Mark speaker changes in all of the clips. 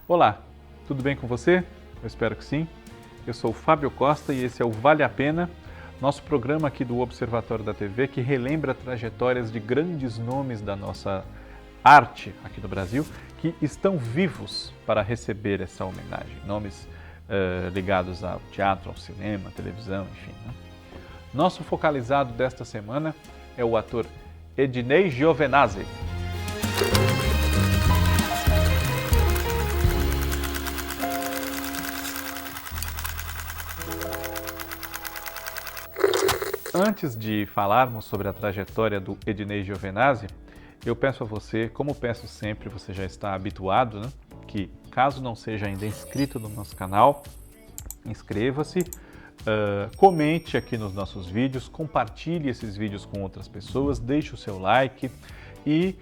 Speaker 1: Olá, tudo bem com você? Eu espero que sim. Eu sou o Fábio Costa e esse é o Vale a Pena, nosso programa aqui do Observatório da TV que relembra trajetórias de grandes nomes da nossa arte aqui no Brasil que estão vivos para receber essa homenagem. Nomes ligados ao teatro, ao cinema, à televisão, enfim. Né? Nosso focalizado desta semana é o ator Ednei Giovenazzi. Antes de falarmos sobre a trajetória do Ednei Giovenazzi, eu peço a você, como peço sempre, você já está habituado, né? Que caso não seja ainda inscrito no nosso canal, inscreva-se, comente aqui nos nossos vídeos, compartilhe esses vídeos com outras pessoas, deixe o seu like e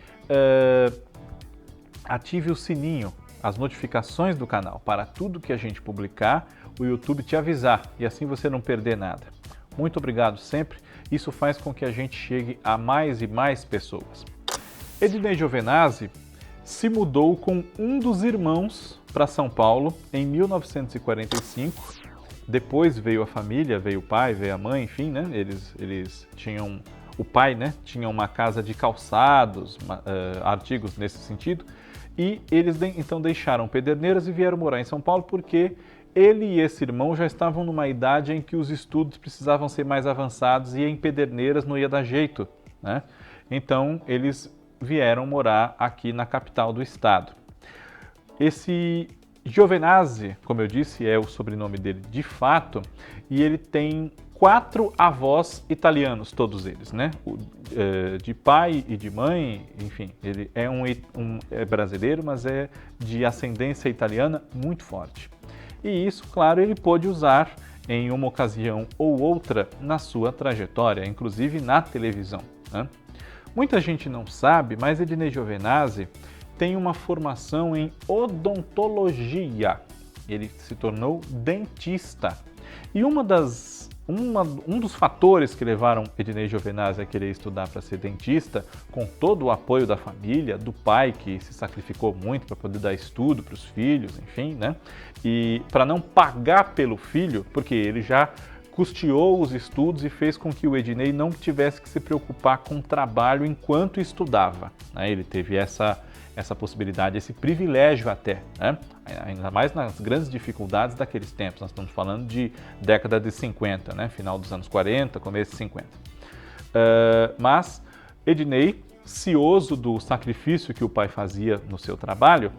Speaker 1: ative o sininho, as notificações do canal, para tudo que a gente publicar, o YouTube te avisar e assim você não perder nada. Muito obrigado sempre, isso faz com que a gente chegue a mais e mais pessoas. Ednei Giovenazzi se mudou com um dos irmãos para São Paulo em 1945, depois veio a família, veio o pai, veio a mãe, enfim, né? Eles tinham, o pai, né, tinha uma casa de calçados, artigos nesse sentido, e eles então deixaram Pederneiras e vieram morar em São Paulo porque ele e esse irmão já estavam numa idade em que os estudos precisavam ser mais avançados e em Pederneiras não ia dar jeito, né? Então, eles vieram morar aqui na capital do estado. Esse Giovenazzi, como eu disse, é o sobrenome dele de fato, e ele tem 4 avós italianos, todos eles, né? De pai e de mãe, enfim, ele é brasileiro, mas é de ascendência italiana muito forte. E isso, claro, ele pôde usar em uma ocasião ou outra na sua trajetória, inclusive na televisão. Né? Muita gente não sabe, mas Ednei Giovenazzi tem uma formação em odontologia. Ele se tornou dentista. E um dos fatores que levaram Ednei Giovenazzi a querer estudar para ser dentista, com todo o apoio da família, do pai que se sacrificou muito para poder dar estudo para os filhos, enfim, né? E para não pagar pelo filho, porque ele já custeou os estudos e fez com que o Ednei não tivesse que se preocupar com o trabalho enquanto estudava. Né? Ele teve essa possibilidade, esse privilégio até, né? Ainda mais nas grandes dificuldades daqueles tempos. Nós estamos falando de década de 50, né? Final dos anos 40, começo de 50. Mas Ednei, cioso do sacrifício que o pai fazia no seu trabalho,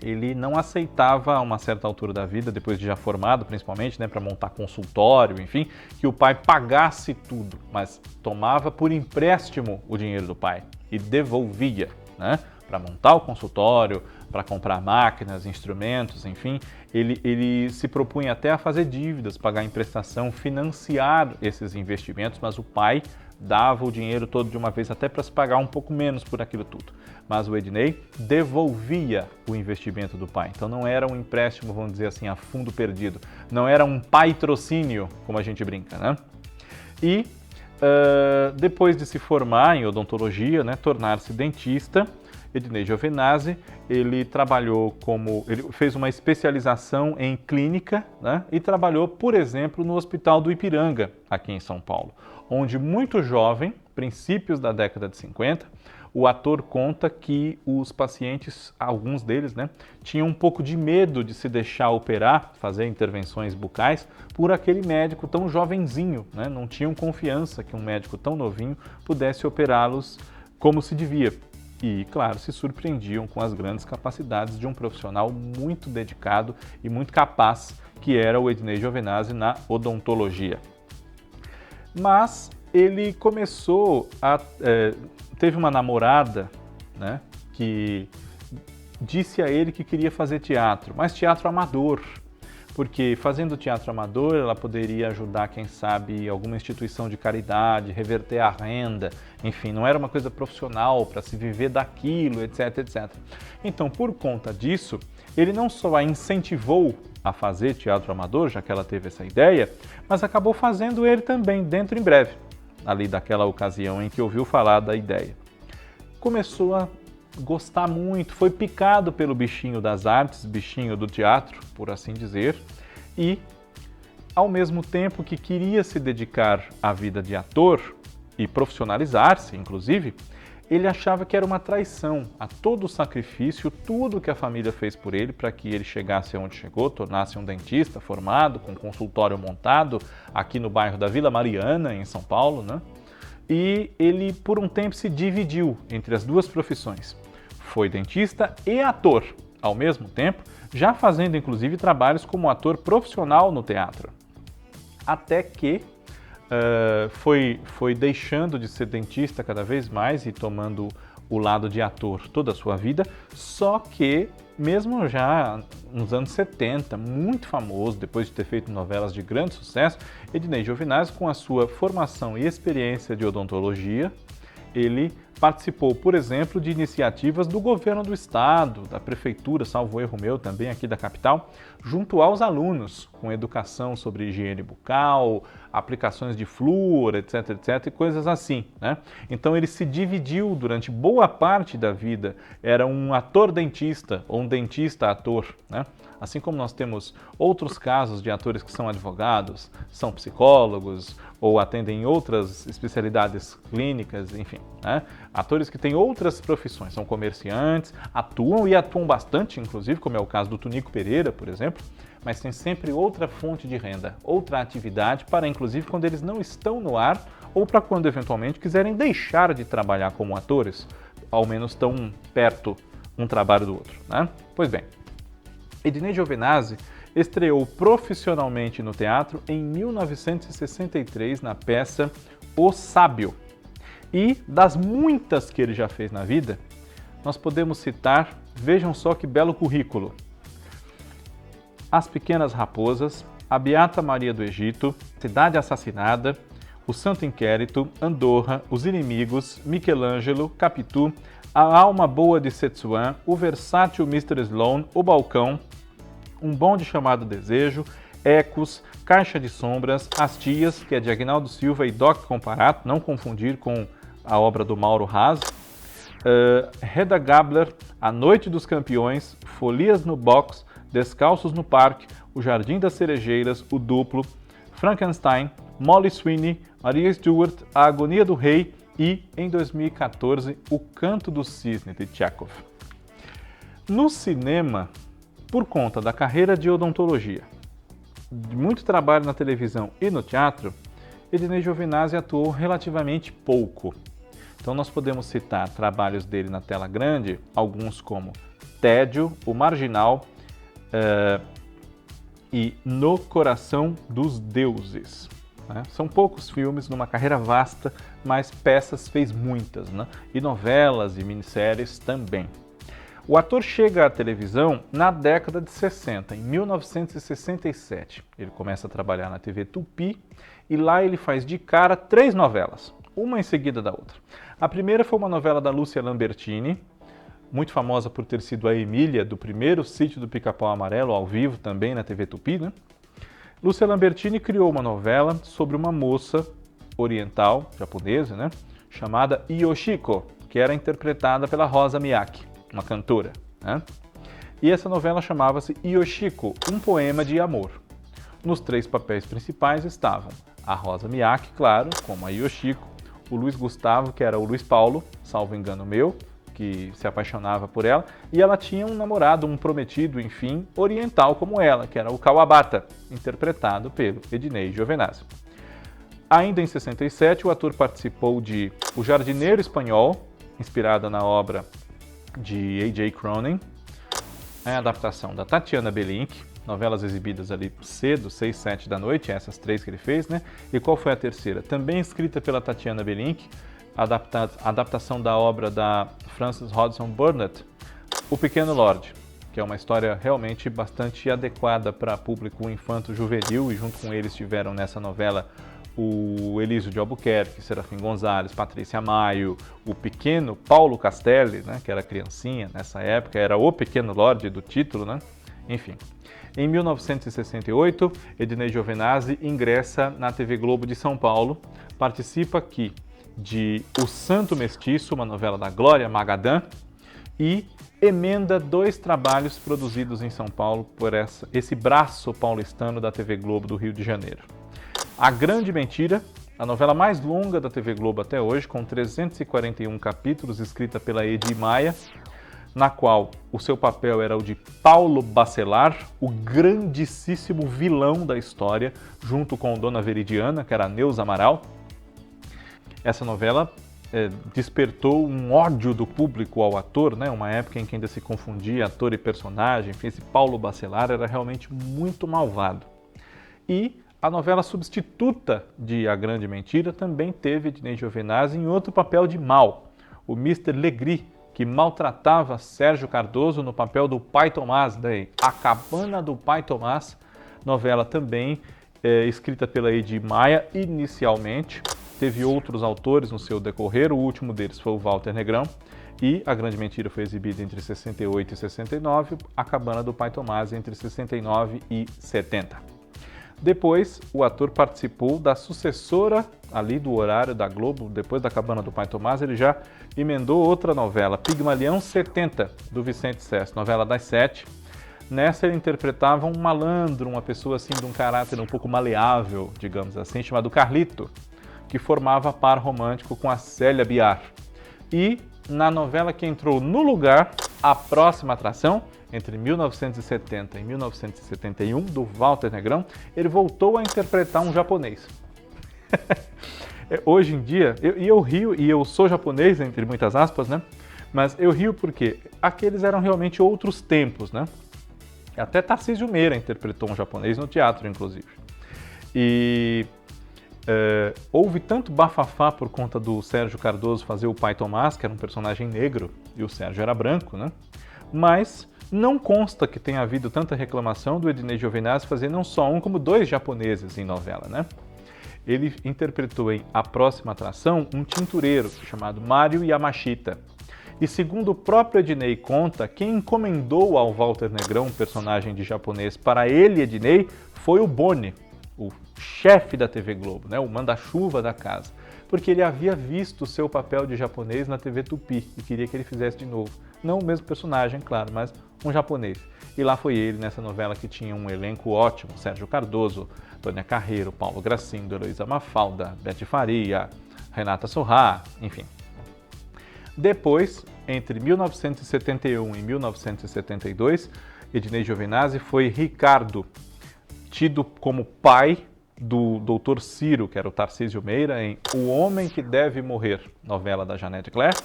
Speaker 1: ele não aceitava a uma certa altura da vida, depois de já formado principalmente, né, para montar consultório, enfim, que o pai pagasse tudo, mas tomava por empréstimo o dinheiro do pai e devolvia, né, para montar o consultório, para comprar máquinas, instrumentos, enfim, ele se propunha até a fazer dívidas, pagar em prestação, financiar esses investimentos, mas o pai dava o dinheiro todo de uma vez, até para se pagar um pouco menos por aquilo tudo. Mas o Ednei devolvia o investimento do pai. Então não era um empréstimo, vamos dizer assim, a fundo perdido. Não era um patrocínio, como a gente brinca, né? E depois de se formar em odontologia, né, tornar-se dentista, Ednei Giovenazzi, ele fez uma especialização em clínica, né, e trabalhou, por exemplo, no Hospital do Ipiranga, aqui em São Paulo, onde muito jovem, princípios da década de 50, o ator conta que os pacientes, alguns deles, né, tinham um pouco de medo de se deixar operar, fazer intervenções bucais, por aquele médico tão jovenzinho, né, não tinham confiança que um médico tão novinho pudesse operá-los como se devia. E, claro, se surpreendiam com as grandes capacidades de um profissional muito dedicado e muito capaz, que era o Ednei Giovenazzi na odontologia. Mas ele teve uma namorada, né, que disse a ele que queria fazer teatro, mas teatro amador, porque fazendo teatro amador ela poderia ajudar, quem sabe, alguma instituição de caridade, reverter a renda, enfim, não era uma coisa profissional para se viver daquilo, etc, etc. Então, por conta disso, ele não só a incentivou a fazer teatro amador, já que ela teve essa ideia, mas acabou fazendo ele também dentro em breve, ali daquela ocasião em que ouviu falar da ideia. Começou a gostar muito, foi picado pelo bichinho das artes, bichinho do teatro, por assim dizer, e ao mesmo tempo que queria se dedicar à vida de ator e profissionalizar-se, inclusive, ele achava que era uma traição a todo o sacrifício, tudo que a família fez por ele para que ele chegasse onde chegou, tornasse um dentista formado, com consultório montado aqui no bairro da Vila Mariana, em São Paulo, né? E ele, por um tempo, se dividiu entre as duas profissões. Foi dentista e ator, ao mesmo tempo, já fazendo inclusive trabalhos como ator profissional no teatro. Até que foi deixando de ser dentista cada vez mais e tomando o lado de ator toda a sua vida, só que mesmo já nos anos 70, muito famoso, depois de ter feito novelas de grande sucesso, Ednei Giovinazzi, com a sua formação e experiência de odontologia, ele participou, por exemplo, de iniciativas do governo do estado, da prefeitura, salvo erro meu, também aqui da capital, junto aos alunos, com educação sobre higiene bucal, aplicações de flúor, etc, etc, e coisas assim, né? Então ele se dividiu durante boa parte da vida, era um ator-dentista ou um dentista-ator, né? Assim como nós temos outros casos de atores que são advogados, são psicólogos ou atendem em outras especialidades clínicas, enfim, né? Atores que têm outras profissões, são comerciantes, atuam e atuam bastante, inclusive, como é o caso do Tunico Pereira, por exemplo, mas tem sempre outra fonte de renda, outra atividade para, inclusive, quando eles não estão no ar ou para quando, eventualmente, quiserem deixar de trabalhar como atores, ao menos tão perto um trabalho do outro, né? Pois bem, Ednei Giovinazzi estreou profissionalmente no teatro em 1963 na peça O Sábio. E das muitas que ele já fez na vida, nós podemos citar, vejam só que belo currículo: As Pequenas Raposas, A Beata Maria do Egito, Cidade Assassinada, O Santo Inquérito, Andorra, Os Inimigos, Michelangelo, Capitu, A Alma Boa de Setsuan, O Versátil Mr. Sloan, O Balcão, Um Bonde Chamado Desejo, Ecos, Caixa de Sombras, As Tias, que é de Aguinaldo Silva e Doc Comparato, não confundir com a obra do Mauro Raz, Hedda Gabler, A Noite dos Campeões, Folias no Box, Descalços no Parque, O Jardim das Cerejeiras, O Duplo, Frankenstein, Molly Sweeney, Maria Stuart, A Agonia do Rei e, em 2014, O Canto do Cisne, de Chekhov. No cinema, por conta da carreira de odontologia, de muito trabalho na televisão e no teatro, Ednei Giovinazzi atuou relativamente pouco. Então nós podemos citar trabalhos dele na tela grande, alguns como Tédio, O Marginal e No Coração dos Deuses. Né? São poucos filmes numa carreira vasta, mas peças fez muitas, né? E novelas e minisséries também. O ator chega à televisão na década de 60, em 1967. Ele começa a trabalhar na TV Tupi e lá ele faz de cara 3 novelas, uma em seguida da outra. A primeira foi uma novela da Lúcia Lambertini, muito famosa por ter sido a Emília do primeiro Sítio do Pica-Pau Amarelo, ao vivo também na TV Tupi, né? Lúcia Lambertini criou uma novela sobre uma moça oriental, japonesa, né? Chamada Yoshiko, que era interpretada pela Rosa Miyake, uma cantora, né? E essa novela chamava-se Yoshiko, um poema de amor. Nos 3 papéis principais estavam a Rosa Miyake, claro, como a Yoshiko, o Luiz Gustavo, que era o Luiz Paulo, salvo engano meu, que se apaixonava por ela, e ela tinha um namorado, um prometido, enfim, oriental como ela, que era o Kawabata, interpretado pelo Ednei Giovinazzi. Ainda em 67, o ator participou de O Jardineiro Espanhol, inspirada na obra de A.J. Cronin, a adaptação da Tatiana Belink, novelas exibidas ali cedo, 6, 7 da noite, essas 3 que ele fez, né? E qual foi a terceira? Também escrita pela Tatiana Belink, adaptação da obra da Frances Hodgson Burnett, O Pequeno Lorde, que é uma história realmente bastante adequada para público infanto-juvenil, e junto com eles tiveram nessa novela o Elísio de Albuquerque, Serafim Gonzalez, Patrícia Maio, o pequeno Paulo Castelli, né, que era criancinha nessa época, era o Pequeno Lorde do título, né? Enfim. Em 1968, Ednei Giovinazzi ingressa na TV Globo de São Paulo, participa aqui de O Santo Mestiço, uma novela da Glória Magadã, e emenda 2 trabalhos produzidos em São Paulo por esse braço paulistano da TV Globo do Rio de Janeiro. A Grande Mentira, a novela mais longa da TV Globo até hoje, com 341 capítulos, escrita pela Edi Maia, na qual o seu papel era o de Paulo Bacelar, o grandíssimo vilão da história, junto com Dona Veridiana, que era a Neuza Amaral. Essa novela despertou um ódio do público ao ator, né? Uma época em que ainda se confundia ator e personagem. Enfim, esse Paulo Bacelar era realmente muito malvado. E a novela substituta de A Grande Mentira também teve Ednei Giovinazzi em outro papel de mal, o Mr. Legris, que maltratava Sérgio Cardoso no papel do Pai Tomás, daí A Cabana do Pai Tomás, novela também escrita pela Edi Maia inicialmente. Teve outros autores no seu decorrer, o último deles foi o Walter Negrão, e A Grande Mentira foi exibida entre 68 e 69, A Cabana do Pai Tomás entre 69 e 70. Depois, o ator participou da sucessora ali do horário da Globo, depois da Cabana do Pai Tomás, ele já emendou outra novela, Pigmalião 70, do Vicente Sess, novela das 7. Nessa ele interpretava um malandro, uma pessoa assim de um caráter um pouco maleável, digamos assim, chamado Carlito, que formava par romântico com a Célia Biar. E na novela que entrou no lugar, A Próxima Atração, entre 1970 e 1971, do Walter Negrão, ele voltou a interpretar um japonês. Hoje em dia, eu rio, e eu sou japonês, entre muitas aspas, né? Mas eu rio porque aqueles eram realmente outros tempos, né? Até Tarcísio Meira interpretou um japonês no teatro, inclusive. E houve tanto bafafá por conta do Sérgio Cardoso fazer o Pai Tomás, que era um personagem negro, e o Sérgio era branco, né? Mas não consta que tenha havido tanta reclamação do Ednei Giovinazzi fazer não só um, como 2 japoneses em novela, né? Ele interpretou em A Próxima Atração um tintureiro chamado Mário Yamashita. E segundo o próprio Ednei conta, quem encomendou ao Walter Negrão, um personagem de japonês, para ele, Ednei, foi o Boni, o chefe da TV Globo, né? O manda-chuva da casa. Porque ele havia visto o seu papel de japonês na TV Tupi e queria que ele fizesse de novo. Não o mesmo personagem, claro, mas um japonês. E lá foi ele, nessa novela que tinha um elenco ótimo, Sérgio Cardoso, Tônia Carreiro, Paulo Gracindo, Heloísa Mafalda, Bete Faria, Renata Sorrah, enfim. Depois, entre 1971 e 1972, Ednei Giovinazzi foi Ricardo, tido como pai do Dr. Ciro, que era o Tarcísio Meira, em O Homem que Deve Morrer, novela da Janete Claire,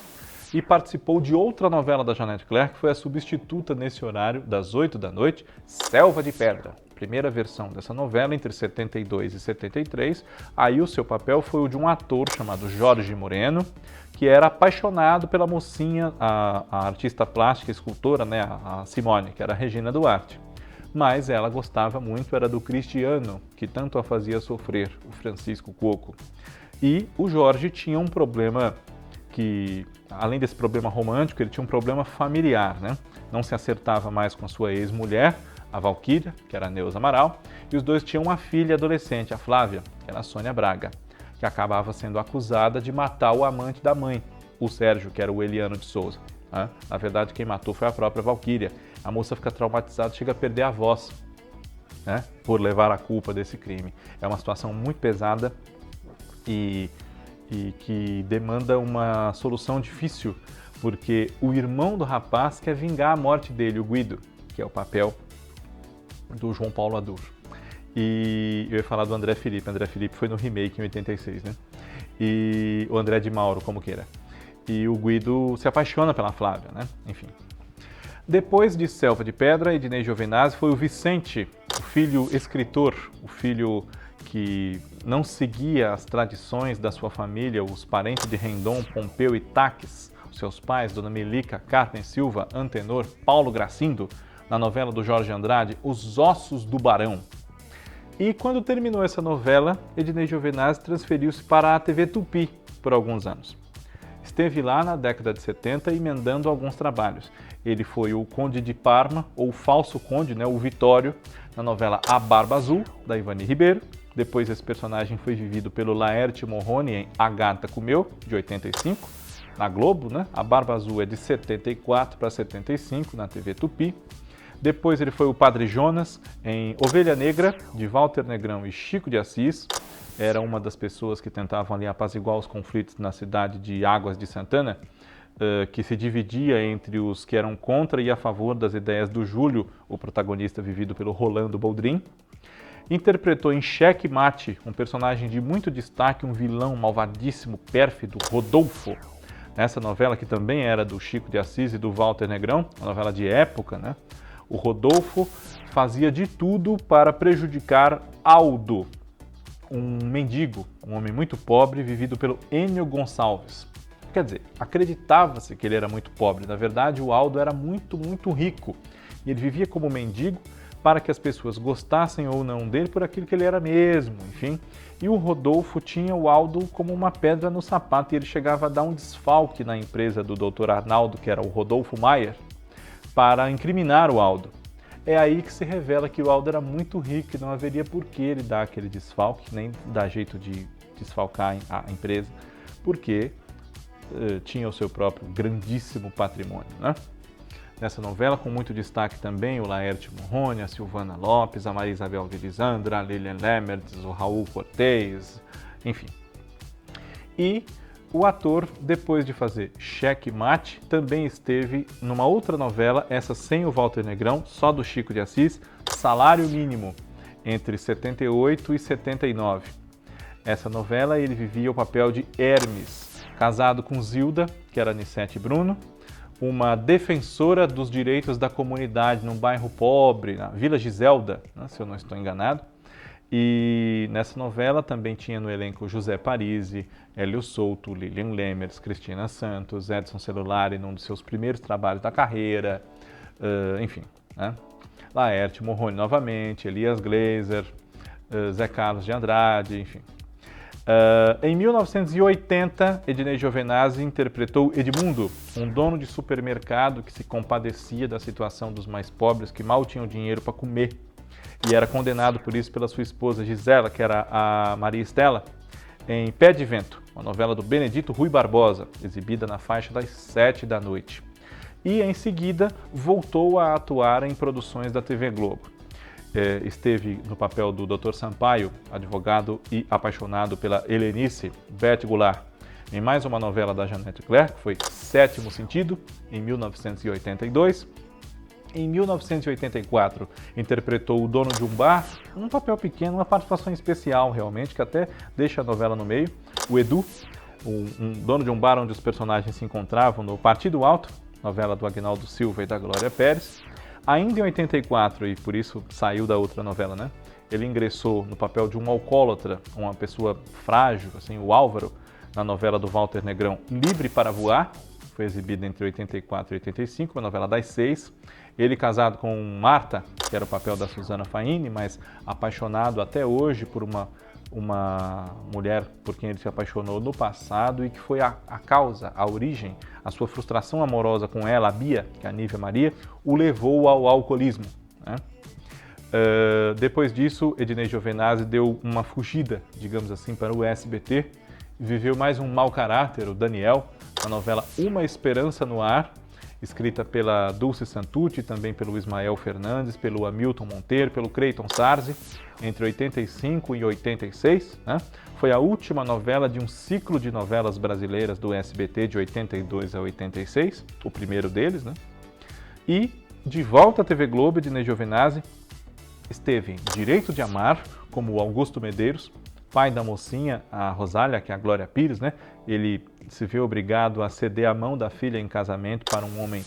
Speaker 1: e participou de outra novela da Janete Claire, que foi a substituta nesse horário, das 8 da noite, Selva de Pedra. Primeira versão dessa novela, entre 72 e 73. Aí o seu papel foi o de um ator chamado Jorge Moreno, que era apaixonado pela mocinha, a artista plástica, escultora, né, a Simone, que era a Regina Duarte. Mas ela gostava muito, era do Cristiano, que tanto a fazia sofrer, o Francisco Coco. E o Jorge tinha um problema que, além desse problema romântico, ele tinha um problema familiar, né? Não se acertava mais com a sua ex-mulher, a Valquíria, que era a Neuza Amaral, e os dois tinham uma filha adolescente, a Flávia, que era a Sônia Braga, que acabava sendo acusada de matar o amante da mãe, o Sérgio, que era o Eliano de Souza. Né? Na verdade, quem matou foi a própria Valquíria. A moça fica traumatizada, chega a perder a voz, né? Por levar a culpa desse crime. É uma situação muito pesada e que demanda uma solução difícil, porque o irmão do rapaz quer vingar a morte dele, o Guido, que é o papel do João Paulo Adur. E eu ia falar do André Felipe. André Felipe foi no remake em 86, né? E o André de Mauro, como queira. E o Guido se apaixona pela Flávia, né? Enfim. Depois de Selva de Pedra, Ednei Giovinazzi foi o Vicente, o filho escritor, o filho que não seguia as tradições da sua família, os parentes de Rendon, Pompeu e Taques, os seus pais, Dona Melica, Carmen Silva, Antenor, Paulo Gracindo, na novela do Jorge Andrade, Os Ossos do Barão. E quando terminou essa novela, Ednei Giovinazzi transferiu-se para a TV Tupi por alguns anos. Esteve lá na década de 70 emendando alguns trabalhos. Ele foi o Conde de Parma, ou o falso Conde, né, o Vitório, na novela A Barba Azul, da Ivani Ribeiro. Depois esse personagem foi vivido pelo Laerte Morrone em A Gata Comeu, de 85. na Globo, né? A Barba Azul é de 74 para 75 na TV Tupi. Depois ele foi o Padre Jonas em Ovelha Negra, de Walter Negrão e Chico de Assis. Era uma das pessoas que tentavam ali apaziguar os conflitos na cidade de Águas de Santana, que se dividia entre os que eram contra e a favor das ideias do Júlio, o protagonista vivido pelo Rolando Boldrin. Interpretou em Xeque Mate um personagem de muito destaque, um vilão malvadíssimo, pérfido, Rodolfo. Nessa novela, que também era do Chico de Assis e do Walter Negrão, uma novela de época, né? O Rodolfo fazia de tudo para prejudicar Aldo, um mendigo, um homem muito pobre, vivido pelo Enio Gonçalves. Quer dizer, acreditava-se que ele era muito pobre. Na verdade, o Aldo era muito, muito rico. E ele vivia como mendigo para que as pessoas gostassem ou não dele por aquilo que ele era mesmo, enfim. E o Rodolfo tinha o Aldo como uma pedra no sapato e ele chegava a dar um desfalque na empresa do Dr. Arnaldo, que era o Rodolfo Maier, para incriminar o Aldo. É aí que se revela que o Aldo era muito rico e não haveria por que ele dar aquele desfalque, nem dar jeito de desfalcar a empresa, porque tinha o seu próprio grandíssimo patrimônio, né? Nessa novela, com muito destaque também, o Laerte Morrone, a Silvana Lopes, a Maria Isabel Vilisandra, a Lilian Lemertz, o Raul Cortez, enfim. E o ator, depois de fazer Xeque Mate, também esteve numa outra novela, essa sem o Walter Negrão, só do Chico de Assis, Salário Mínimo, entre 78 e 79. Essa novela ele vivia o papel de Hermes, casado com Zilda, que era Anissete Bruno, uma defensora dos direitos da comunidade num bairro pobre, na Vila Giselda, né, se eu não estou enganado. E nessa novela também tinha no elenco José Parisi, Hélio Souto, Lilian Lemertz, Cristina Santos, Edson Celulari, num dos seus primeiros trabalhos da carreira, enfim, né? Laerte Morrone novamente, Elias Glazer, Zé Carlos de Andrade, enfim. Em 1980, Ednei Giovenazzi interpretou Edmundo, um dono de supermercado que se compadecia da situação dos mais pobres que mal tinham dinheiro para comer. E era condenado por isso pela sua esposa Gisela, que era a Maria Estela, em Pé de Vento, uma novela do Benedito Rui Barbosa, exibida na faixa das 7 da noite. E em seguida voltou a atuar em produções da TV Globo. Esteve no papel do Dr. Sampaio, advogado e apaixonado pela Helenice, Beth Goulart, em mais uma novela da Janete Claire, que foi Sétimo Sentido, em 1982. Em 1984, interpretou o dono de um bar, um papel pequeno, uma participação especial realmente, que até deixa a novela no meio. O Edu, um dono de um bar onde os personagens se encontravam no Partido Alto, novela do Agnaldo Silva e da Glória Pérez. Ainda em 84, e por isso saiu da outra novela, né? Ele ingressou no papel de um alcoólatra, uma pessoa frágil, assim, o Álvaro, na novela do Walter Negrão, Livre para Voar, foi exibida entre 84 e 85, uma novela das 6. Ele casado com Marta, que era o papel da Susana Faini, mas apaixonado até hoje por uma mulher por quem ele se apaixonou no passado e que foi a causa, a origem, a sua frustração amorosa com ela, a Bia, que é a Nívia Maria, o levou ao alcoolismo, né? Depois disso, Ednei Giovenazzi deu uma fugida, digamos assim, para o SBT, viveu mais um mau caráter, o Daniel, na novela Uma Esperança no Ar, escrita pela Dulce Santucci, também pelo Ismael Fernandes, pelo Hamilton Monteiro, pelo Creiton Sarzi, entre 85 e 86. Né? Foi a última novela de um ciclo de novelas brasileiras do SBT de 82 a 86, o primeiro deles. Né? E, de volta à TV Globo, Ednei Giovenazzi esteve em Direito de Amar, como o Augusto Medeiros, pai da mocinha, a Rosália, que é a Glória Pires, né? Ele se vê obrigado a ceder a mão da filha em casamento para um homem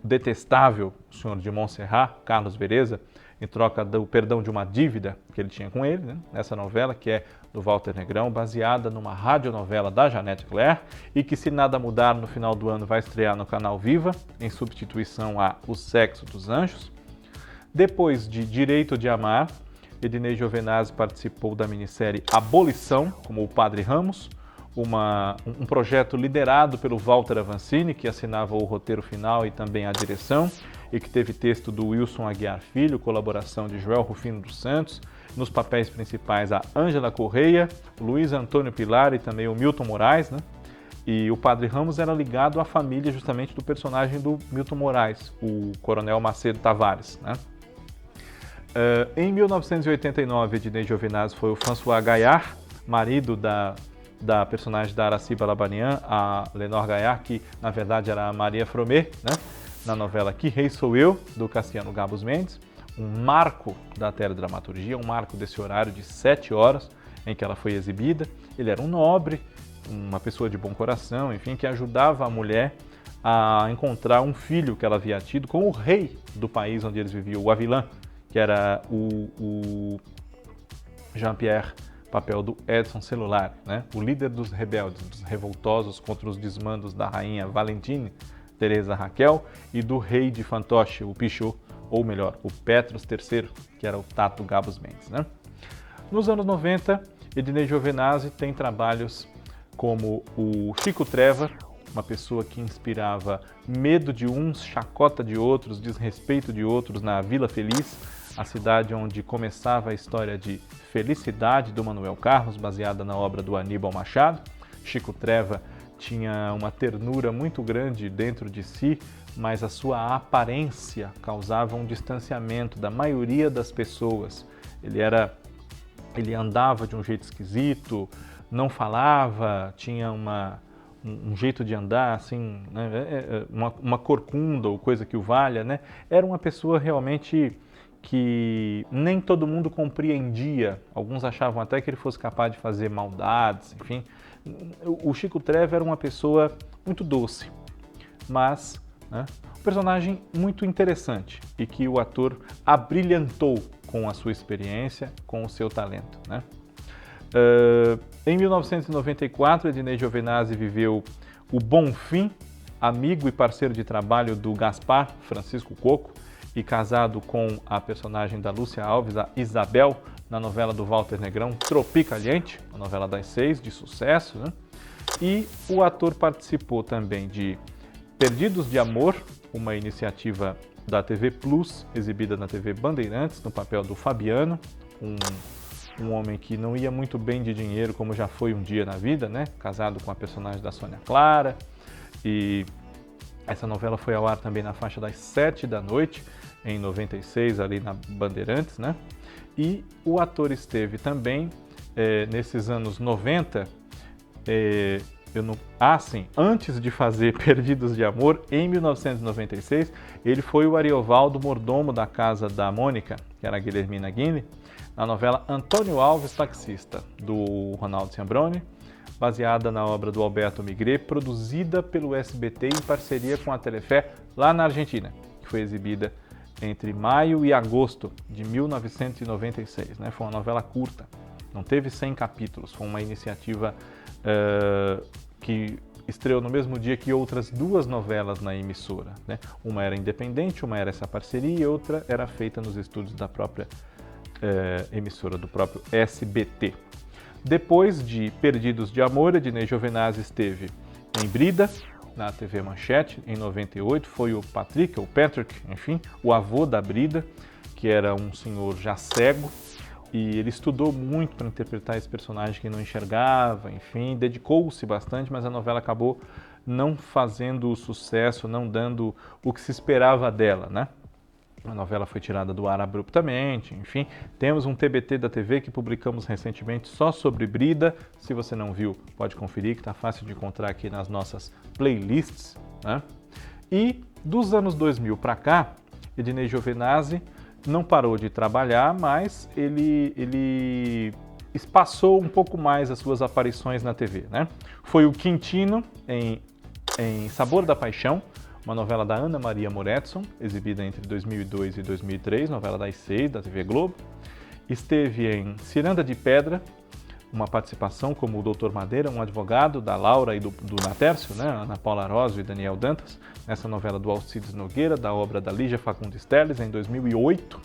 Speaker 1: detestável, o senhor de Montserrat, Carlos Bereza, em troca do perdão de uma dívida que ele tinha com ele, né? Nessa novela, que é do Walter Negrão, baseada numa radionovela da Janete Claire e que, se nada mudar, no final do ano vai estrear no canal Viva, em substituição a O Sexo dos Anjos. Depois de Direito de Amar, Ednei Giovenazzi participou da minissérie Abolição, como o Padre Ramos, um projeto liderado pelo Walter Avancini, que assinava o roteiro final e também a direção, e que teve texto do Wilson Aguiar Filho, colaboração de Joel Rufino dos Santos, nos papéis principais a Ângela Correia, Luiz Antônio Pilar e também o Milton Moraes, né? E o Padre Ramos era ligado à família justamente do personagem do Milton Moraes, o Coronel Macedo Tavares, né? Em 1989, Ednei Giovinazzi foi o François Gaillard, marido da personagem da Aracy Balabanian, a Lenore Gaillard, que na verdade era a Maria Fromet, né? Na novela Que Rei Sou Eu, do Cassiano Gabos Mendes, um marco da teledramaturgia, um marco desse horário de 7 horas em que ela foi exibida. Ele era um nobre, uma pessoa de bom coração, enfim, que ajudava a mulher a encontrar um filho que ela havia tido com o rei do país onde eles viviam, o Avilan, que era o Jean-Pierre, papel do Edson Celular, né? O líder dos rebeldes, dos revoltosos contra os desmandos da rainha Valentine Teresa Raquel e do rei de fantoche, o Pichot, ou melhor, o Petros III, que era o Tato Gabos Mendes, né? Nos anos 90, Ednei Giovinazzi tem trabalhos como o Chico Treva, uma pessoa que inspirava medo de uns, chacota de outros, desrespeito de outros na Vila Feliz, a cidade onde começava a história de Felicidade do Manuel Carlos, baseada na obra do Aníbal Machado. Chico Treva tinha uma ternura muito grande dentro de si, mas a sua aparência causava um distanciamento da maioria das pessoas. Ele andava de um jeito esquisito, não falava, tinha um jeito de andar, assim, né? uma corcunda ou coisa que o valha, né? Era uma pessoa realmente que nem todo mundo compreendia. Alguns achavam até que ele fosse capaz de fazer maldades, enfim. O Chico Treva era uma pessoa muito doce, mas, né, um personagem muito interessante e que o ator abrilhantou com a sua experiência, com o seu talento, né? Em 1994, Ednei Giovinazzi viveu o Bonfim, amigo e parceiro de trabalho do Gaspar Francisco Coco e casado com a personagem da Lúcia Alves, a Isabel, na novela do Walter Negrão, Tropicaliente, a novela das 6, de sucesso, né? E o ator participou também de Perdidos de Amor, uma iniciativa da TV Plus, exibida na TV Bandeirantes, no papel do Fabiano, um homem que não ia muito bem de dinheiro, como já foi um dia na vida, né? Casado com a personagem da Sônia Clara. E essa novela foi ao ar também na faixa das 7 da noite, em 96, ali na Bandeirantes, né? E o ator esteve também, nesses anos 90, antes de fazer Perdidos de Amor, em 1996, ele foi o Ariovaldo mordomo da casa da Mônica, que era a Guilhermina Guinle, na novela Antônio Alves Taxista, do Ronaldo Ciambrone, baseada na obra do Alberto Migré, produzida pelo SBT em parceria com a Telefé, lá na Argentina, que foi exibida entre maio e agosto de 1996. Né? Foi uma novela curta, não teve 100 capítulos, foi uma iniciativa que estreou no mesmo dia que outras 2 novelas na emissora. Né? Uma era independente, uma era essa parceria e outra era feita nos estúdios da própria emissora, do próprio SBT. Depois de Perdidos de Amor, Ednei Giovinazzi esteve em Brida, na TV Manchete, em 98, foi o Patrick, enfim, o avô da Brida, que era um senhor já cego, e ele estudou muito para interpretar esse personagem que não enxergava, enfim, dedicou-se bastante, mas a novela acabou não fazendo sucesso, não dando o que se esperava dela, né? A novela foi tirada do ar abruptamente, enfim. Temos um TBT da TV que publicamos recentemente só sobre Brida. Se você não viu, pode conferir, que está fácil de encontrar aqui nas nossas playlists, né? E dos anos 2000 para cá, Ednei Giovinazzi não parou de trabalhar, mas ele espaçou um pouco mais as suas aparições na TV, né? Foi o Quintino em Sabor da Paixão, uma novela da Ana Maria Moretson, exibida entre 2002 e 2003, novela das 6 da TV Globo. Esteve em Ciranda de Pedra, uma participação como o Dr. Madeira, um advogado da Laura e do Natércio, né? Ana Paula Arósio e Daniel Dantas, nessa novela do Alcides Nogueira, da obra da Lígia Fagundes Telles, em 2008.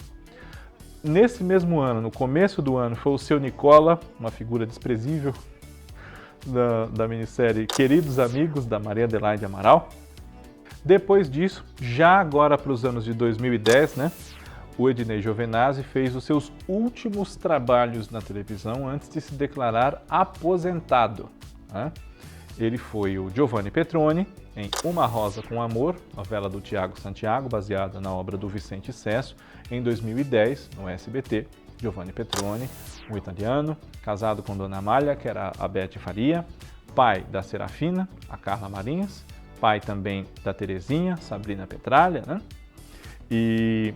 Speaker 1: Nesse mesmo ano, no começo do ano, foi o Seu Nicola, uma figura desprezível da minissérie Queridos Amigos, da Maria Adelaide Amaral. Depois disso, já agora para os anos de 2010, né, o Ednei Giovinazzi fez os seus últimos trabalhos na televisão antes de se declarar aposentado, né? ele foi o Giovanni Petroni em Uma Rosa com Amor, novela do Tiago Santiago, baseada na obra do Vicente Sesso, em 2010, no SBT. Giovanni Petroni, um italiano, casado com Dona Amália, que era a Bete Faria, pai da Serafina, a Carla Marins, pai também da Terezinha, Sabrina Petralha, né? E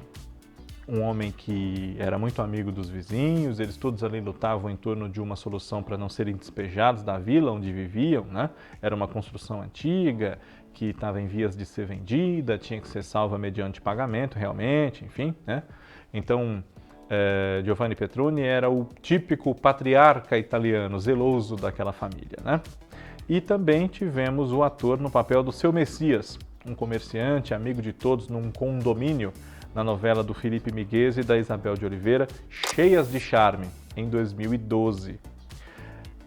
Speaker 1: um homem que era muito amigo dos vizinhos, eles todos ali lutavam em torno de uma solução para não serem despejados da vila onde viviam, né? Era uma construção antiga, que estava em vias de ser vendida, tinha que ser salva mediante pagamento, realmente, enfim, né? Então, Giovanni Petroni era o típico patriarca italiano, zeloso daquela família, né? E também tivemos o ator no papel do Seu Messias, um comerciante, amigo de todos num condomínio, na novela do Felipe Miguez e da Isabel de Oliveira, Cheias de Charme, em 2012.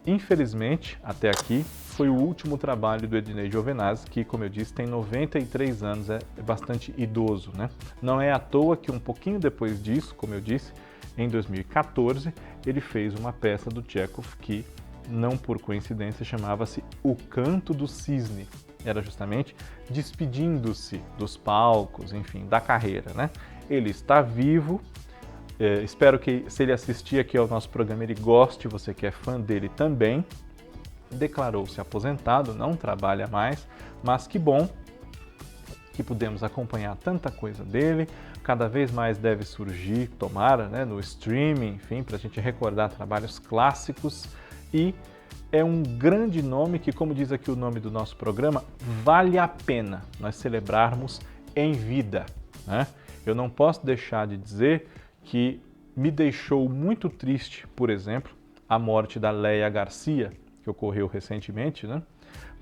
Speaker 1: Infelizmente, até aqui, foi o último trabalho do Ednei Giovenazzi, que, como eu disse, tem 93 anos, é bastante idoso, né? Não é à toa que um pouquinho depois disso, como eu disse, em 2014, ele fez uma peça do Tchekhov que, não por coincidência, chamava-se O Canto do Cisne. Era justamente despedindo-se dos palcos, enfim, da carreira, né? Ele está vivo, espero que, se ele assistir aqui ao nosso programa, ele goste, você que é fã dele também. Declarou-se aposentado, não trabalha mais, mas que bom que pudemos acompanhar tanta coisa dele. Cada vez mais deve surgir, tomara, né, no streaming, enfim, para a gente recordar trabalhos clássicos. E é um grande nome que, como diz aqui o nome do nosso programa, vale a pena nós celebrarmos em vida, né? Eu não posso deixar de dizer que me deixou muito triste, por exemplo, a morte da Léia Garcia, que ocorreu recentemente, né?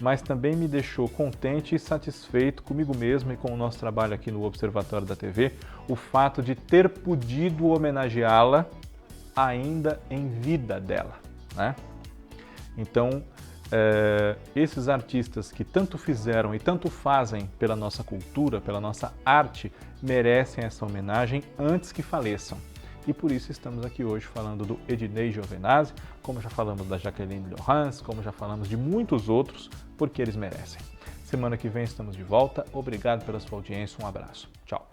Speaker 1: Mas também me deixou contente e satisfeito comigo mesmo e com o nosso trabalho aqui no Observatório da TV, o fato de ter podido homenageá-la ainda em vida dela, né? Então, esses artistas que tanto fizeram e tanto fazem pela nossa cultura, pela nossa arte, merecem essa homenagem antes que faleçam. E por isso estamos aqui hoje falando do Ednei Giovenazzi, como já falamos da Jacqueline Lohans, como já falamos de muitos outros, porque eles merecem. Semana que vem estamos de volta. Obrigado pela sua audiência. Um abraço. Tchau.